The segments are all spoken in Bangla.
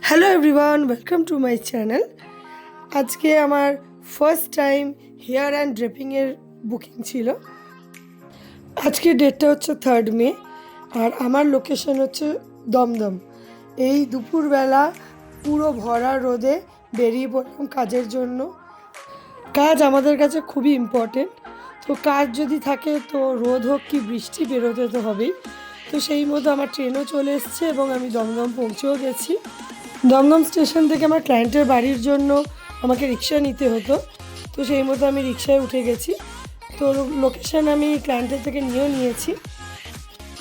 Hello everyone, welcome to my channel. আজকে আমার ফার্স্ট টাইম হেয়ার অ্যান্ড ড্রেপিংয়ের বুকিং ছিল। আজকে ডেটটা হচ্ছে 3 মে, আর আমার লোকেশন হচ্ছে দমদম। এই দুপুরবেলা পুরো ভরা রোদে বেরিয়ে পড়লাম কাজের জন্য। কাজ আমাদের কাছে খুবই ইম্পর্টেন্ট, তো কাজ যদি থাকে তো রোদ হোক কি বৃষ্টি বেরোতে তো হবেই। তো সেই মতো আমার ট্রেনও চলে এসছে এবং আমি দমদম পৌঁছেও গেছি। দমদম স্টেশন থেকে আমার ক্লায়েন্টের বাড়ির জন্য আমাকে রিক্সা নিতে হতো, তো সেই মতো আমি রিক্সায় উঠে গেছি। তো লোকেশান আমি ক্লায়েন্টের থেকে নিয়েও নিয়েছি।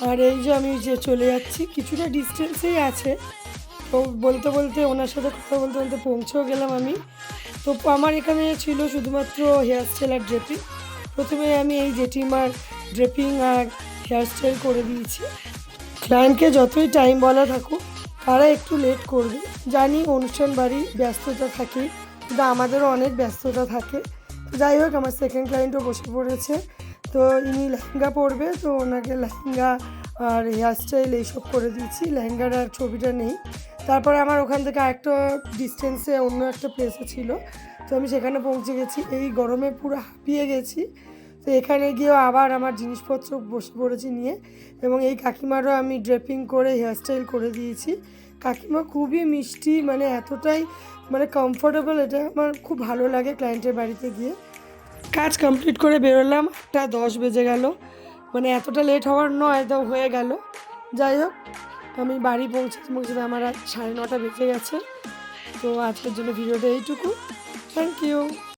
আর এই যে আমি যে চলে যাচ্ছি, কিছুটা ডিস্টেন্সেই আছে। তো বলতে বলতে ওনার সাথে কথা বলতে বলতে পৌঁছেও গেলাম আমি। তো আমার এখানে ছিল শুধুমাত্র হেয়ার স্টাইল আর ড্রেপিং। প্রথমে আমি এই জেঠিমার ড্রেপিং আর হেয়ার স্টাইল করে দিয়েছি। ক্লায়েন্টকে যতই টাইম বলা থাকুক, তারা একটু লেট করবে। জানি অনুষ্ঠান বাড়ি ব্যস্ততা থাকে, কিন্তু আমাদেরও অনেক ব্যস্ততা থাকে। তো যাই হোক, আমার সেকেন্ড ক্লায়েন্টও বসে পড়েছে। তো ইনি লেহেঙ্গা পরবে, তো ওনাকে লেহেঙ্গা আর হেয়ার স্টাইল এইসব করে দিয়েছি। লেহেঙ্গার আর ছবিটা নেই। তারপরে আমার ওখান থেকে আরেকটা ডিস্টেন্সে অন্য একটা প্লেসে ছিল, তো আমি সেখানে পৌঁছে গেছি। এই গরমে পুরো হাঁপিয়ে গেছি। তো এখানে গিয়েও আবার আমার জিনিসপত্র বসে পড়েছি নিয়ে, এবং এই কাকিমারও আমি ড্রেপিং করে হেয়ারস্টাইল করে দিয়েছি। কাকিমা খুবই মিষ্টি, মানে এতটাই কমফোর্টেবল, এটা আমার খুব ভালো লাগে ক্লায়েন্টের বাড়িতে গিয়ে। কাজ কমপ্লিট করে বেরোলাম, 8:10 বেজে গেল। মানে এতটা লেট হওয়ার নয়, তাও হয়ে গেল। যাই হোক, আমি বাড়ি পৌঁছাতে পৌঁছাতে আমার আর 9:30 বেজে গেছে। তো আজকের জন্য ভিডিওটা এইটুকু। Thank you.